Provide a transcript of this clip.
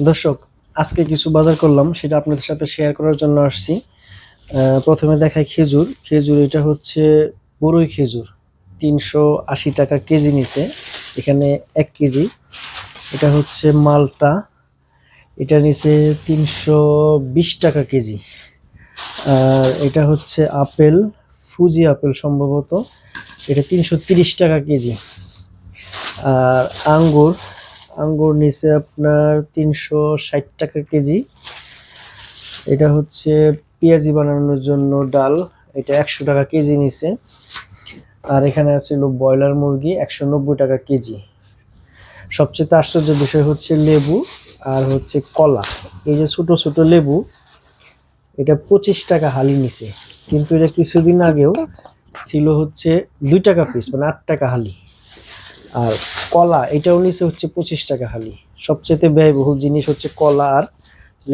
দর্শক, আজকে কিছু বাজার করলাম, সেটা আপনাদের সাথে শেয়ার করার জন্য আসছি। প্রথমে দেখাই খেজুর। খেজুর এটা হচ্ছে বড়ই খেজুর, 380 টাকা কেজি নিচে। এখানে 1 কেজি। এটা হচ্ছে মালটা, এটা নিচে 320 টাকা কেজি। আর এটা হচ্ছে আপেল, ফুজি আপেল সম্ভবত, এটা 330 টাকা কেজি। আর আঙ্গুর, আঙ্গুর নিচে আপনার 360 টাকা কেজি। এটা হচ্ছে পেঁয়াজি বানানোর জন্য ডাল, এটা 100 টাকা কেজি নিচে। আর এখানে আছিল ব্রয়লার মুরগি, 190 টাকা কেজি। সবচেয়ে আশ্চর্যের বিষয় হচ্ছে লেবু আর হচ্ছে কলা। এই যে ছোট ছোট লেবু, এটা 25 টাকা হালি নিচে, কিন্তু এটা কিছুদিন আগেও ছিল হচ্ছে 2 টাকা পিস, মানে 8 টাকা হালি। আর কলা এটাও নিচে হচ্ছে 25 টাকা হালি। সবচেয়ে ব্যয়বহুল জিনিস হচ্ছে কলা আর